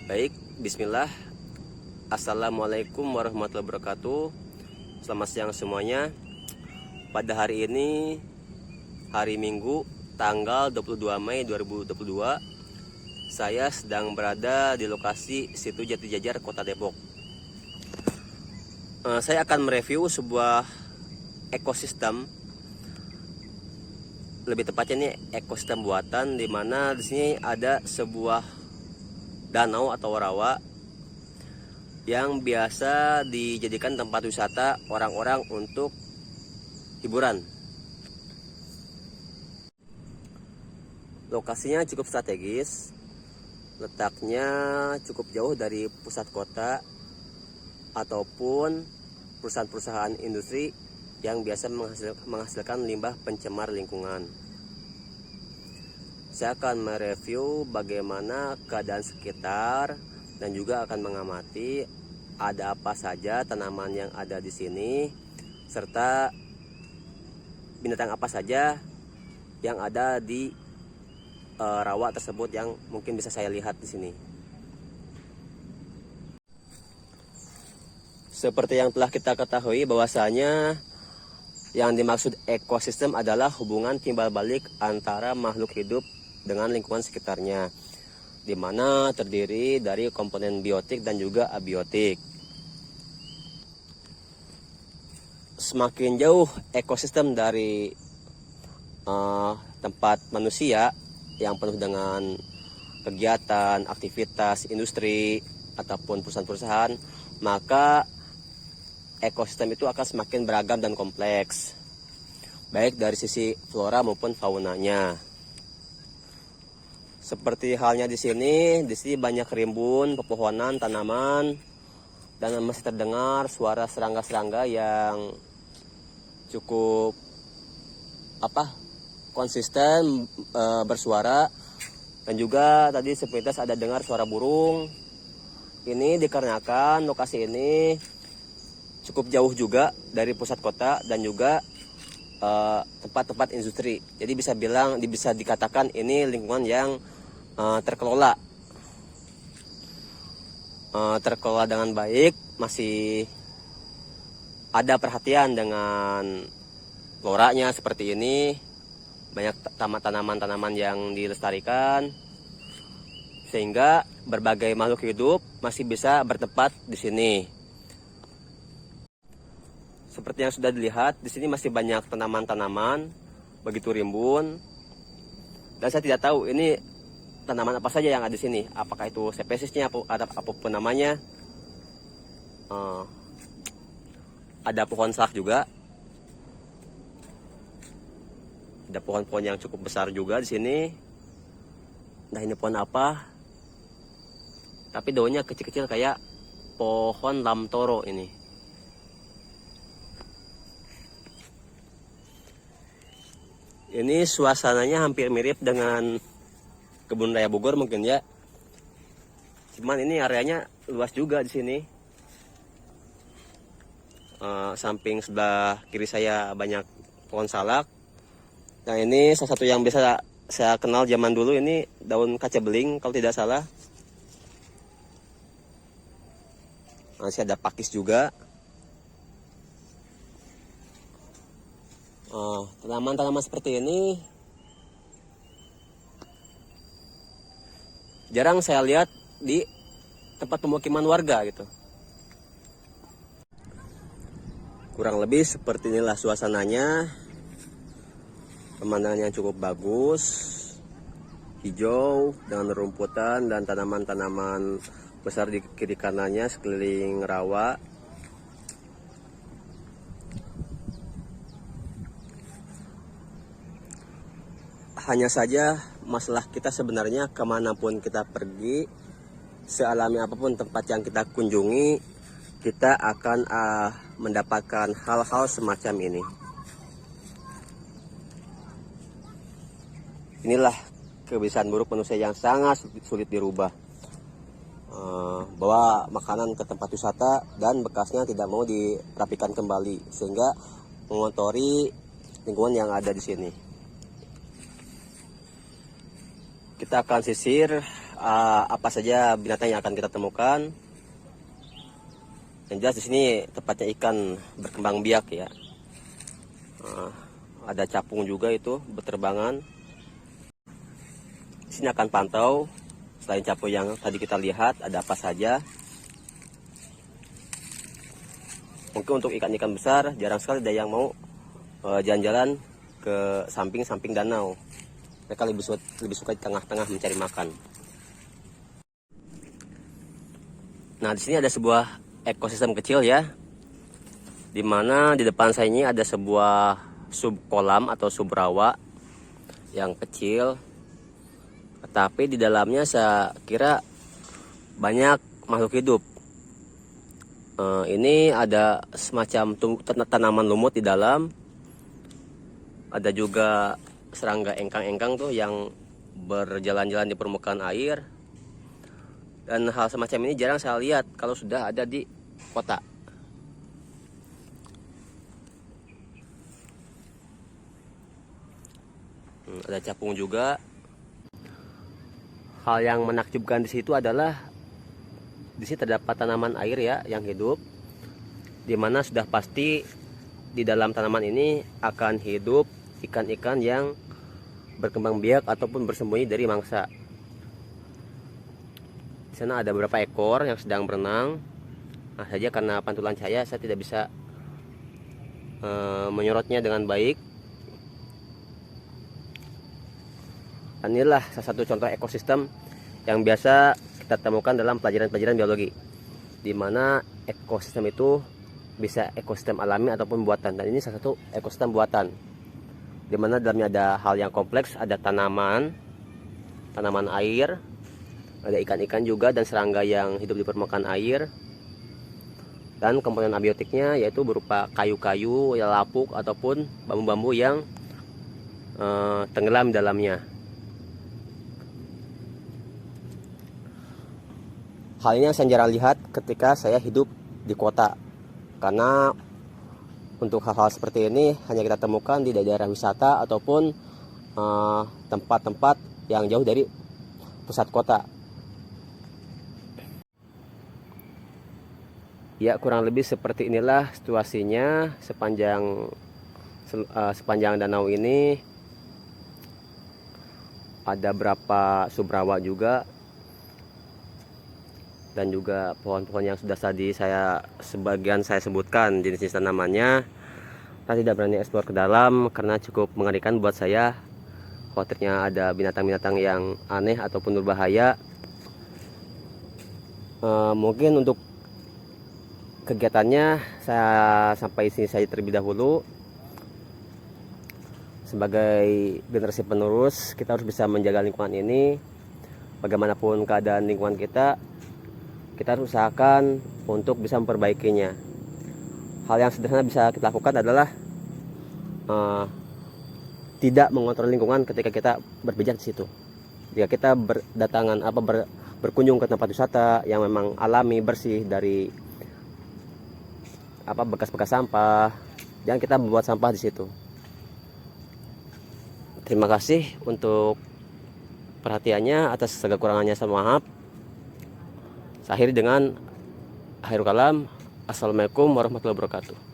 Baik, bismillah. Assalamualaikum warahmatullahi wabarakatuh. Selamat siang semuanya. Pada hari ini, hari Minggu, tanggal 22 Mei 2022, saya sedang berada di lokasi Situ Jati Jajar, Kota Depok. Saya akan mereview sebuah ekosistem, lebih tepatnya ini ekosistem buatan, di mana di sini ada sebuah danau atau rawa yang biasa dijadikan tempat wisata orang-orang untuk hiburan. Lokasinya cukup strategis, letaknya cukup jauh dari pusat kota ataupun perusahaan-perusahaan industri yang biasa menghasilkan limbah pencemar lingkungan. Saya akan mereview bagaimana keadaan sekitar dan juga akan mengamati ada apa saja tanaman yang ada di sini serta binatang apa saja yang ada di rawa tersebut yang mungkin bisa saya lihat di sini. Seperti yang telah kita ketahui bahwasanya yang dimaksud ekosistem adalah hubungan timbal balik antara makhluk hidup dengan lingkungan sekitarnya, di mana terdiri dari komponen biotik dan juga abiotik. Semakin jauh ekosistem dari tempat manusia yang penuh dengan kegiatan, aktivitas, industri, ataupun perusahaan-perusahaan, maka ekosistem itu akan semakin beragam dan kompleks, baik dari sisi flora maupun faunanya. Seperti halnya di sini banyak rimbun, pepohonan, tanaman, dan masih terdengar suara serangga-serangga yang cukup konsisten bersuara, dan juga tadi sepintas ada dengar suara burung. Ini dikarenakan lokasi ini cukup jauh juga dari pusat kota dan juga tempat-tempat industri. Jadi bisa dikatakan ini lingkungan yang terkelola dengan baik, masih ada perhatian dengan floranya seperti ini, banyak tanaman-tanaman yang dilestarikan sehingga berbagai makhluk hidup masih bisa bertempat di sini. Seperti yang sudah dilihat, di sini masih banyak tanaman-tanaman, begitu rimbun, dan saya tidak tahu ini tanaman apa saja yang ada di sini. Apakah itu spesiesnya, apapun namanya. Ada pohon salak juga. Ada pohon-pohon yang cukup besar juga di sini. Nah, ini pohon apa? Tapi daunnya kecil-kecil kayak pohon lamtoro ini. Ini suasananya hampir mirip dengan Kebun Raya Bogor mungkin ya. Cuman ini areanya luas juga di sini. Samping sebelah kiri saya banyak pohon salak. Nah, ini salah satu yang biasa saya kenal zaman dulu, ini daun kaca beling kalau tidak salah. Masih ada pakis juga. Tanaman-tanaman seperti ini jarang saya lihat di tempat pemukiman warga gitu. Kurang lebih seperti inilah suasananya. Pemandangan yang cukup bagus, hijau dengan rumputan dan tanaman-tanaman besar di kiri kanannya sekeliling rawa. Hanya saja masalah kita sebenarnya kemanapun kita pergi, sealami apapun tempat yang kita kunjungi, kita akan mendapatkan hal-hal semacam ini. Inilah kebiasaan buruk manusia yang sangat sulit dirubah. Bawa makanan ke tempat wisata dan bekasnya tidak mau dirapikan kembali, sehingga mengotori lingkungan yang ada di sini. Kita akan sisir apa saja binatang yang akan kita temukan. Yang jelas di sini tepatnya ikan berkembang biak ya. Ada capung juga itu berterbangan. Di sini akan pantau selain capung yang tadi kita lihat ada apa saja. Mungkin untuk ikan-ikan besar jarang sekali ada yang mau jalan-jalan ke samping-samping danau. Mereka lebih suka di tengah-tengah mencari makan. Nah, di sini ada sebuah ekosistem kecil ya, dimana di depan saya ini ada sebuah sub kolam atau sub rawa yang kecil, tapi di dalamnya saya kira banyak makhluk hidup. Ini ada semacam tanaman lumut di dalam, ada juga serangga engkang-engkang tuh yang berjalan-jalan di permukaan air. Dan hal semacam ini jarang saya lihat kalau sudah ada di kota. Ada capung juga. Hal yang menakjubkan di situ adalah di sini terdapat tanaman air ya yang hidup, dimana sudah pasti di dalam tanaman ini akan hidup ikan-ikan yang berkembang biak ataupun bersembunyi dari mangsa. Di sana ada beberapa ekor yang sedang berenang. Nah, saja karena pantulan cahaya saya tidak bisa menyorotnya dengan baik. Dan inilah salah satu contoh ekosistem yang biasa kita temukan dalam pelajaran-pelajaran biologi, di mana ekosistem itu bisa ekosistem alami ataupun buatan. Dan ini salah satu ekosistem buatan, di mana dalamnya ada hal yang kompleks, ada tanaman air, ada ikan-ikan juga dan serangga yang hidup di permukaan air. Dan komponen abiotiknya yaitu berupa kayu-kayu, lapuk ataupun bambu-bambu yang tenggelam di dalamnya. Hal ini yang saya jarang lihat ketika saya hidup di kota, karena untuk hal-hal seperti ini hanya kita temukan di daerah wisata ataupun tempat-tempat yang jauh dari pusat kota. Ya, kurang lebih seperti inilah situasinya sepanjang danau ini. Ada berapa subrawa juga, dan juga pohon-pohon yang sudah tadi sebagian saya sebutkan jenis tanamannya. Saya tidak berani eksplor ke dalam karena cukup mengerikan buat saya. Khawatirnya ada binatang-binatang yang aneh ataupun berbahaya. Mungkin untuk kegiatannya saya sampai sini saja terlebih dahulu. Sebagai generasi penerus, kita harus bisa menjaga lingkungan ini. Bagaimanapun keadaan lingkungan kita harus usahakan untuk bisa memperbaikinya. Hal yang sederhana bisa kita lakukan adalah tidak mengontrol lingkungan ketika kita berpijak di situ. Jika kita berkunjung ke tempat wisata yang memang alami, bersih dari bekas-bekas sampah, jangan kita membuat sampah di situ. Terima kasih untuk perhatiannya. Atas segala kurangannya saya maaf. Saya akhiri dengan akhirul kalam. Assalamualaikum warahmatullahi wabarakatuh.